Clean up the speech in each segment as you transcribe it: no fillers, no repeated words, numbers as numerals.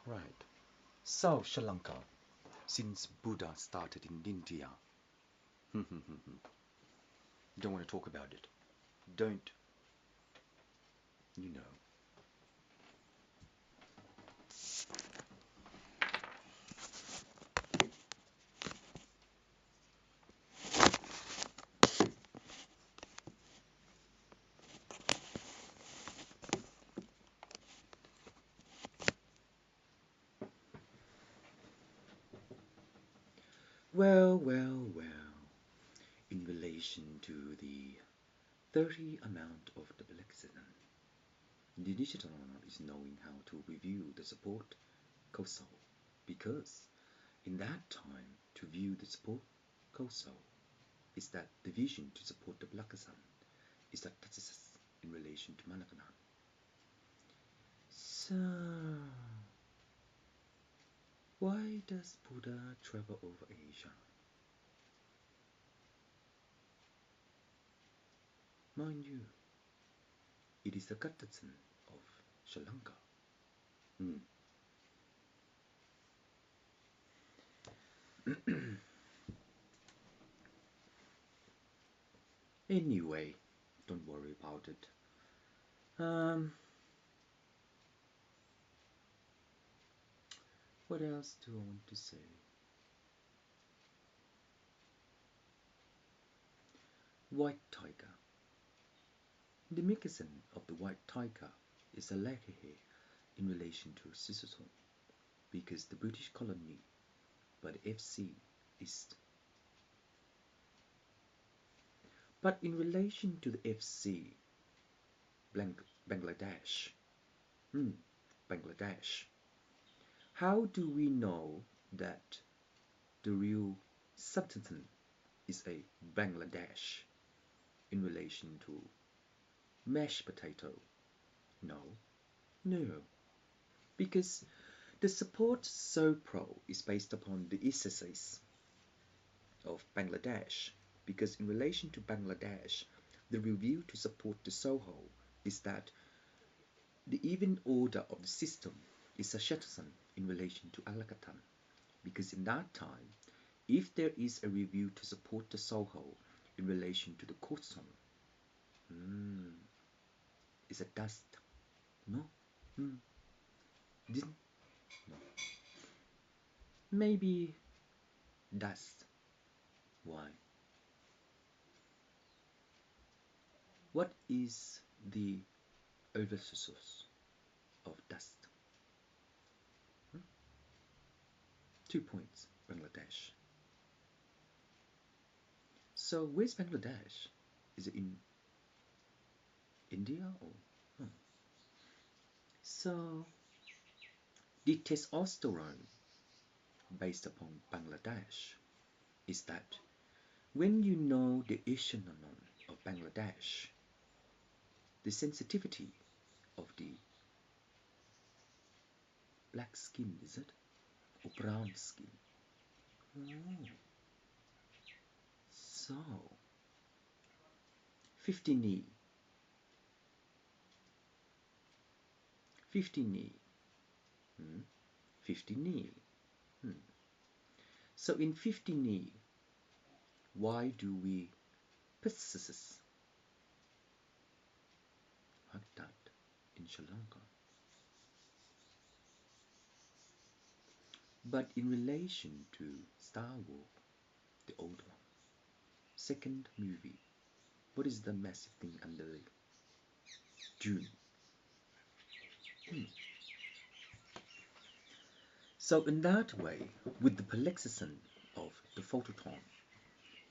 right. So, Sri Lanka, since Buddha started in India, don't want to talk about it. Don't, you know. Well, in relation to the 30 amount of the Blackstone, the digital is knowing how to review the support console because in that time to view the support console is that the vision to support the Blackstone is that touches in relation to Manakanan. So, why does Buddha travel over Asia? Mind you, it is the Kattatsan of Sri Lanka. Anyway, don't worry about it. What else do I want to say? White tiger. The mechanism of the white tiger is a latter here in relation to Sissoton because the British colony by the FC is. But in relation to the FC, Bangladesh, Bangladesh, how do we know that the real substance is a Bangladesh in relation to mashed potato? No, because the support SOPRO is based upon the SSAs of Bangladesh, because in relation to Bangladesh, the review to support the SOHO is that the even order of the system is a Shetterson in relation to Alakatan, because in that time, if there is a review to support the SOHO in relation to the Kotson, is a dust. No? Didn't? No. Maybe dust. Why? What is the oversource of dust? 2 points, Bangladesh. So where's Bangladesh? Is it in India or? So the testosterone based upon Bangladesh is that when you know the echelon of Bangladesh, the sensitivity of the black skin, is it? Or brown skin? Oh. So, 50 knee. 50 knee. 50 knee. So in 50 knee, why do we persist like that in Sri Lanka? But in relation to Star Wars, the old one, second movie, what is the massive thing under Dune? So in that way, with the plexison of the photon,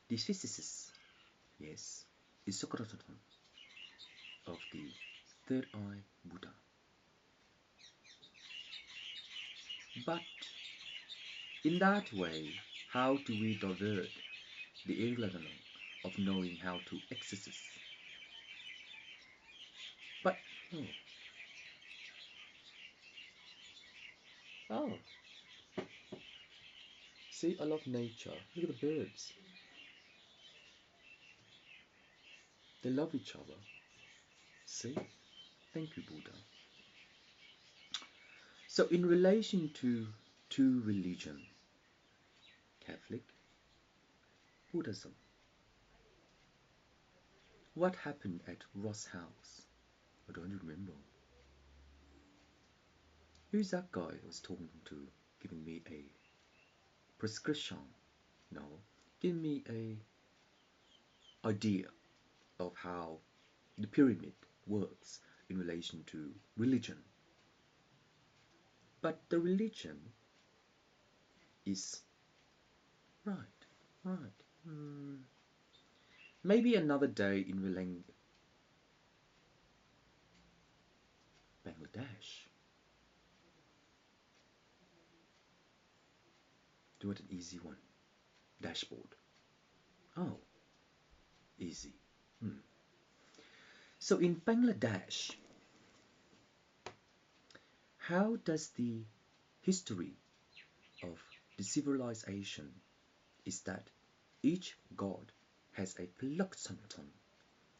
the physicist, yes, is Socrates of the third eye Buddha. But in that way, how do we divert the irrelevant of knowing how to exercise? But oh, see, I love nature. Look at the birds. They love each other. See? Thank you, Buddha. So in relation to two religion, Catholic, Buddhism, what happened at Ross House? I don't remember. Who's that guy I was talking to, giving me a prescription? No, give me a idea of how the pyramid works in relation to religion. But the religion is right, right. Maybe another day in Bangladesh. Do it an easy one. Dashboard. Oh, easy. So in Bangladesh, how does the history of the civilization is that each god has a Plaksanatan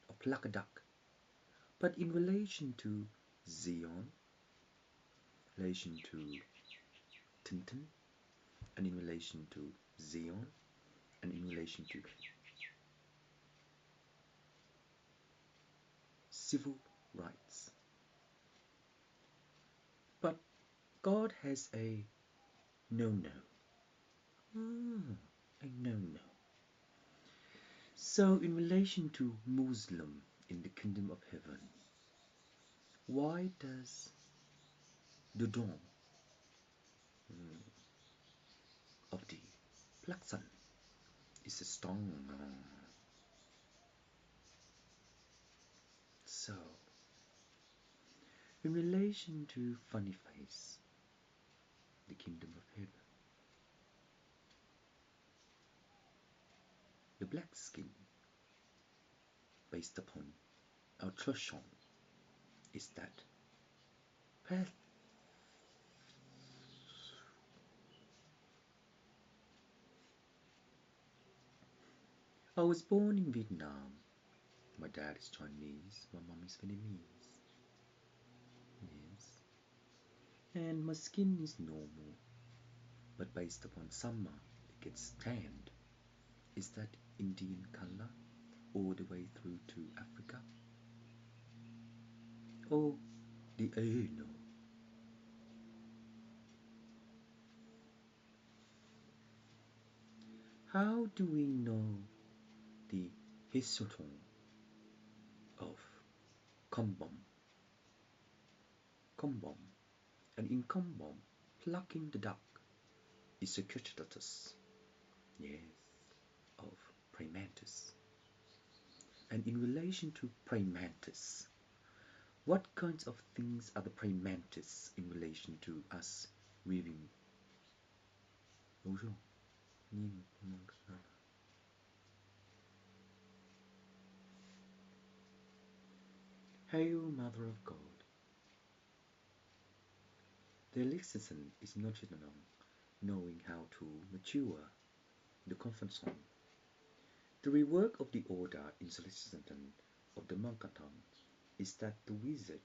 or Plakadak, but in relation to Zion, relation to Tintin, and in relation to Zion, and in relation to civil rights. But God has a no-no. A no-no. So in relation to Muslim in the kingdom of heaven, why does the dawn of the Plaksan is a stone? So in relation to funny face, the kingdom of heaven, the black skin based upon our tradition is that path. I was born in Vietnam. My dad is Chinese, my mom is Vietnamese. Yes. And my skin is normal, but based upon summer, it gets tanned. Is that Indian color all the way through to Africa? Or the Aino? How do we know the history of Kumbum? Kumbum. And in Kumbum, plucking the duck is a cutatus, yes, of praying mantis. And in relation to praying mantis, what kinds of things are the praying mantis in relation to us weaving? Hail, Mother of God. The elixir is nurtured on knowing how to mature the comfort zone. The rework of the order in solicitation of the Mankatam is that the wizard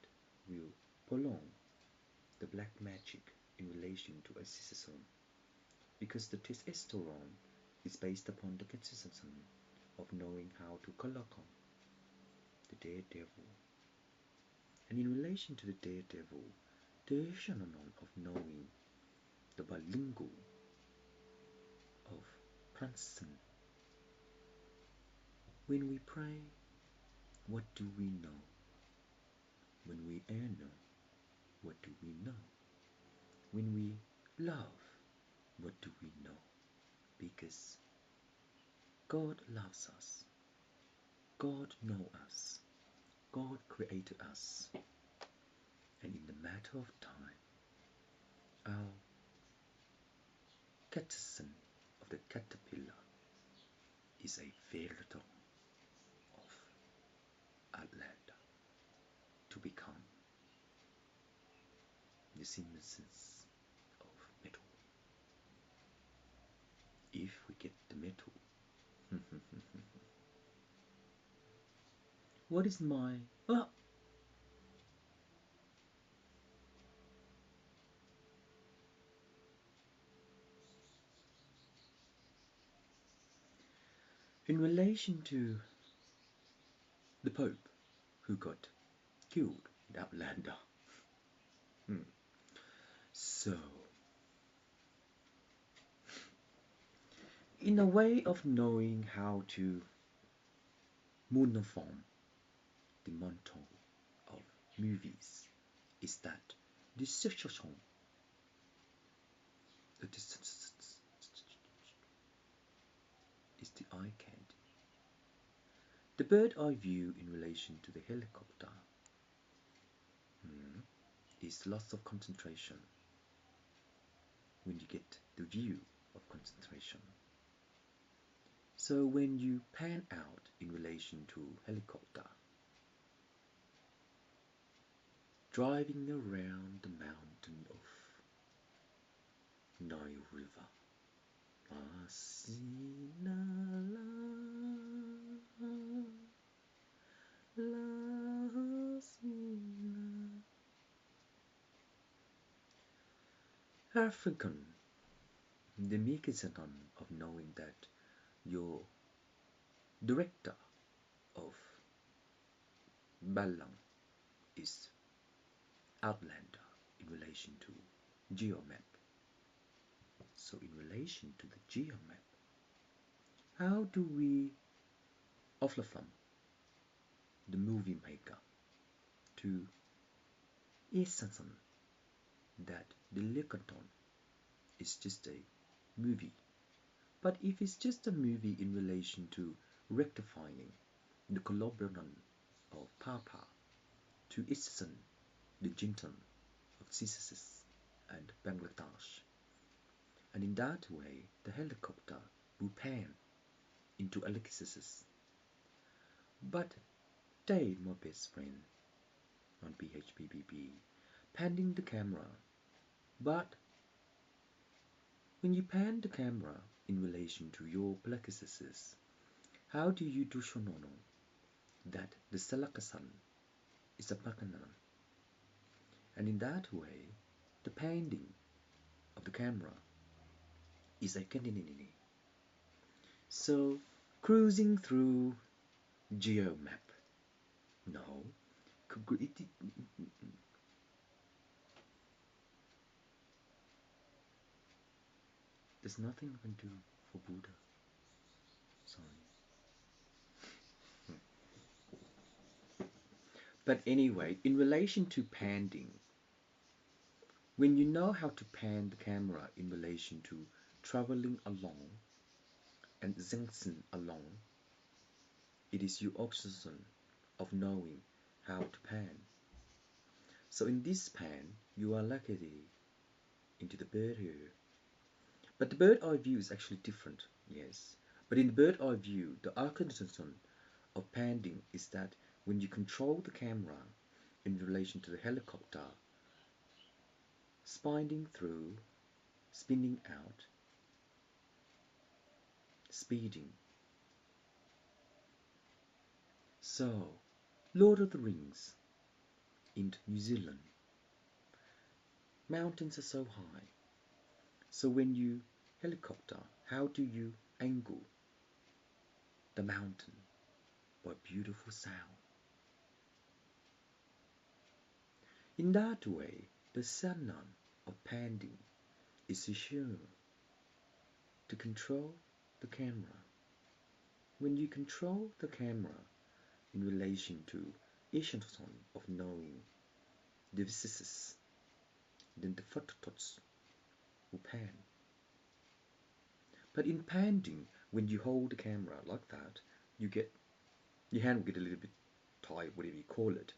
will prolong the black magic in relation to a zone, because the testosterone is based upon the consistency of knowing how to colocon the daredevil. And in relation to the daredevil, the phenomenon of knowing the bilingual of Pranson. When we pray, what do we know? When we know, what do we know? When we love, what do we know? Because God loves us. God knows us. God created us. And in the matter of time, our catechism of the caterpillar is a veritable of Atlanta to become the synthesis of metal. If we get the metal, what is my... in relation to the Pope who got killed in Outlander. So, in a way of knowing how to monoform the mantle of movies is that the situation is the eye candy. The bird eye view in relation to the helicopter is loss of concentration when you get the view of concentration. So when you pan out in relation to helicopter, driving around the mountain of Nile River, African, the mechanism of knowing that your director of Ballang is Outlander in relation to GeoMap. So in relation to the GeoMap, how do we overcome the movie maker to essence that the Lecanton is just a movie? But if it's just a movie in relation to rectifying the collaboration of Papa to Eastern, the Jintan of CCS and Bangladesh, and in that way the helicopter will pan into Alexis's. But they, my best friend, on PHPBB, panning the camera. But when you pan the camera in relation to your plexuses, how do you do shonono that the Salakasan is a pakanan? And in that way, the panning of the camera is a kaninini. So, cruising through GeoMap. No. There's nothing I can do for Buddha. Sorry. But anyway, in relation to panning, when you know how to pan the camera in relation to traveling along and zengsen along, it is your obsession of knowing how to pan. So in this pan, you are luckily into the bird here. But the bird eye view is actually different, yes. But in the bird eye view, the architecture of panning is that when you control the camera in relation to the helicopter, spinning through, spinning out, speeding. So, Lord of the Rings in New Zealand, mountains are so high. So when you helicopter, how do you angle the mountain? By beautiful sound. In that way, the sanan of panning is assured to control the camera. When you control the camera in relation to essence of knowing the visces, then the phototots will pan. But in panning, when you hold the camera like that, your hand will get a little bit tight, whatever you call it.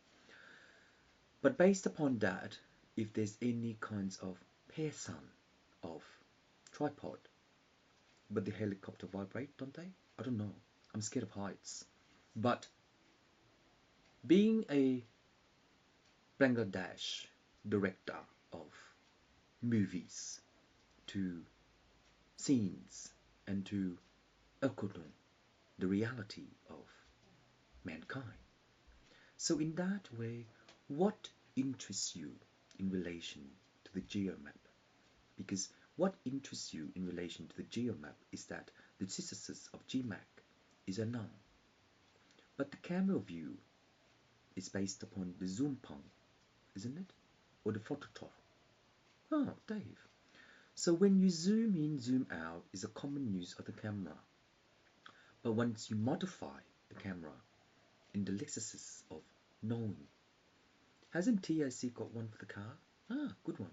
But based upon that, if there's any kinds of person of tripod, but the helicopter vibrate, don't they? I don't know. I'm scared of heights. But being a Bangladesh director of movies to scenes and to Okudun, the reality of mankind. So in that way, what interests you in relation to the GeoMap? Because what interests you in relation to the GeoMap is that the synthesis of GMAC is a noun, but the camera view is based upon the zoom pong, isn't it? Or the phototop. Oh, Dave. So when you zoom in, zoom out is a common use of the camera. But once you modify the camera in the Lexus of knowing, hasn't TIC got one for the car? Ah, good one.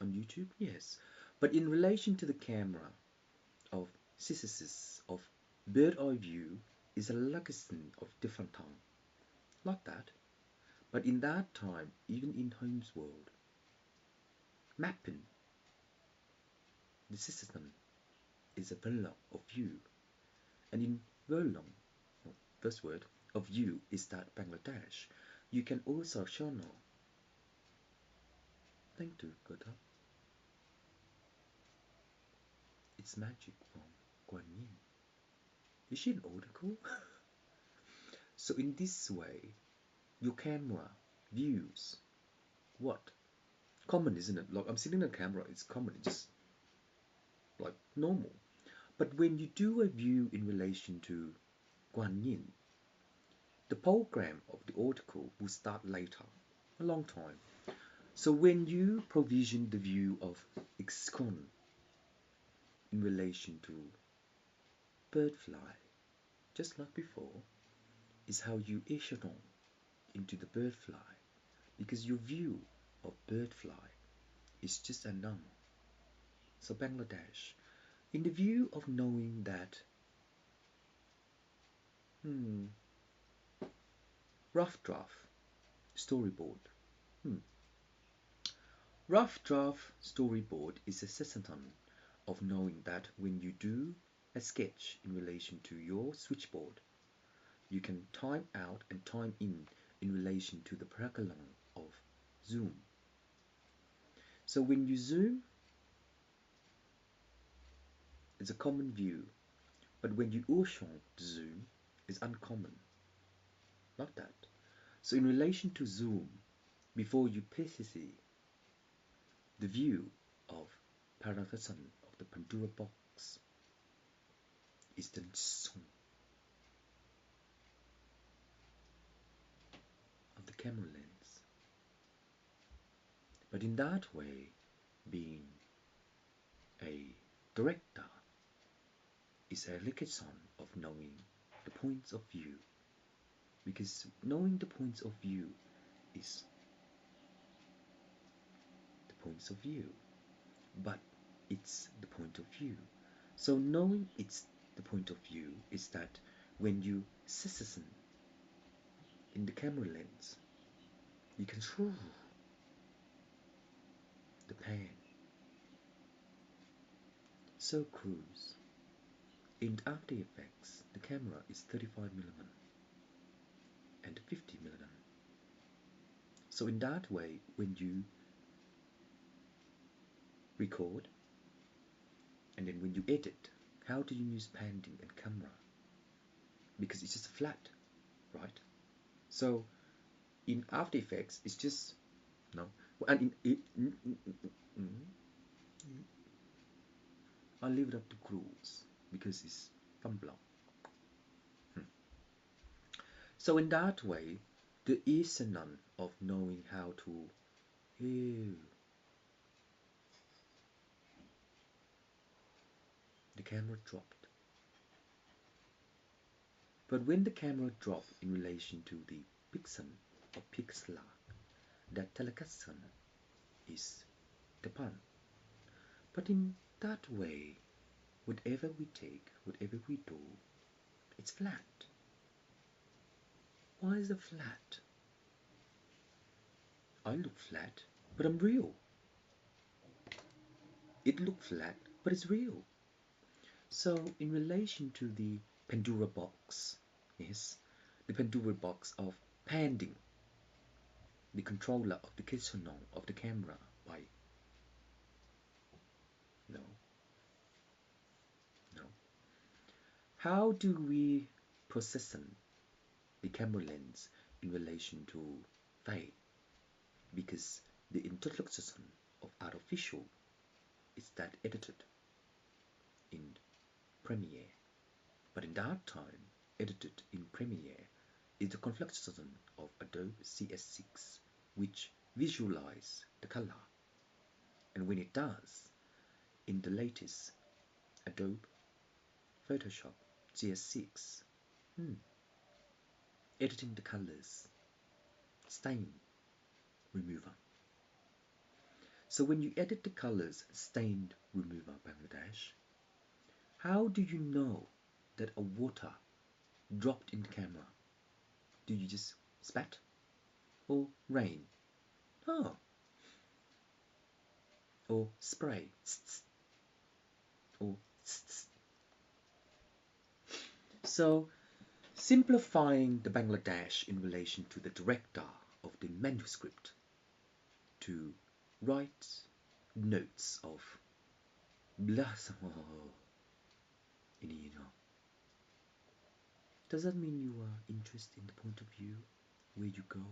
On YouTube? Yes. But in relation to the camera of synthesis of bird eye view is a legacy of different time. Like that. But in that time, even in Holmes' world, mapping the system is a villa of view. And in Verlong, first word of view is that Bangladesh. You can also show now. Thank you, Gota. It's magic from Guan Yin. Is she an article? So in this way, your camera views what? Common, isn't it? Like I'm sitting on camera, it's common, it's just like normal. But when you do a view in relation to Guan Yin, the program of the article will start later, a long time. So when you provision the view of ISKCON in relation to bird fly, just like before, is how you echelon into the bird fly, because your view of bird fly is just a number. So Bangladesh, in the view of knowing that, rough draft storyboard. Rough draft storyboard is a system of knowing that when you do a sketch in relation to your switchboard, you can time out and time in relation to the curriculum of Zoom. So when you zoom, it's a common view, but when you also zoom, it's uncommon, like that. So in relation to zoom, before you see the view of Parathasan of the Pandora box is the zoom of the camera lens. But in that way, being a director is a liaison of knowing the points of view, because knowing the points of view is the points of view, but it's the point of view. So knowing it's the point of view is that when you citizen in the camera lens, you can throw the pan. So cruise. In After Effects, the camera is 35mm and 50mm. So in that way, when you record and then when you edit, how do you use panning and camera? Because it's just flat, right? So in After Effects, it's just no. And I'll leave it up to Cruise because it's Tumblr. So in that way, there is none of knowing how to. Ew. The camera dropped. But when the camera dropped in relation to the pixel or pixelar, that telecustom is the pun. But in that way, whatever we take, whatever we do, it's flat. Why is it flat? I look flat, but I'm real. It looks flat, but it's real. So in relation to the Pandora box, yes, the Pandora box of panning, the controller of the kitchen of the camera by no. How do we position the camera lens in relation to fade? Because the introduction of artificial is that edited in Premiere. But in that time, edited in Premiere is the configuration of Adobe CS6, which visualizes the color. And when it does, in the latest Adobe Photoshop CS6, editing the colors, stain remover. So when you edit the colors stain remover Bangladesh, how do you know that a water dropped in the camera? Do you just spat or rain? Oh, or spray or so simplifying the Bangladesh in relation to the director of the manuscript to write notes of blah. Does that mean you are interested in the point of view where you go?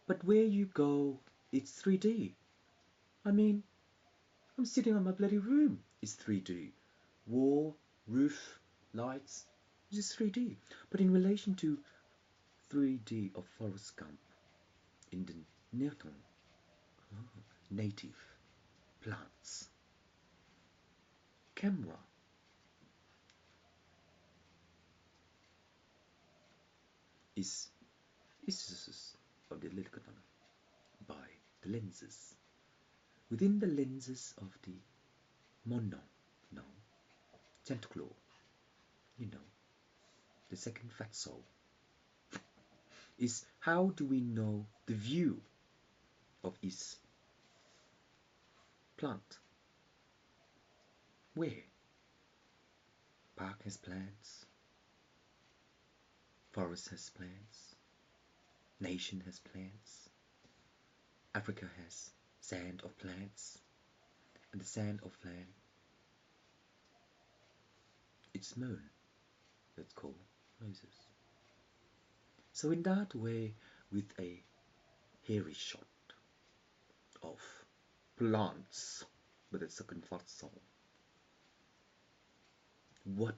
But where you go, it's 3D. I mean, I'm sitting on my bloody room. It's 3D. Wall, roof, lights, it's just 3D. But in relation to 3D of Forrest Gump in the native plants, camera is of the little by the lenses. Within the lenses of the mono, no, Santa Claus, the second fat soul, is how do we know the view of each plant? Where? Park has plants, forest has plants, nation has plants, Africa has sand of plants, and the sand of land, it's moon, that's called Moses. So in that way, with a hairy shot of plants with a second fat soul, what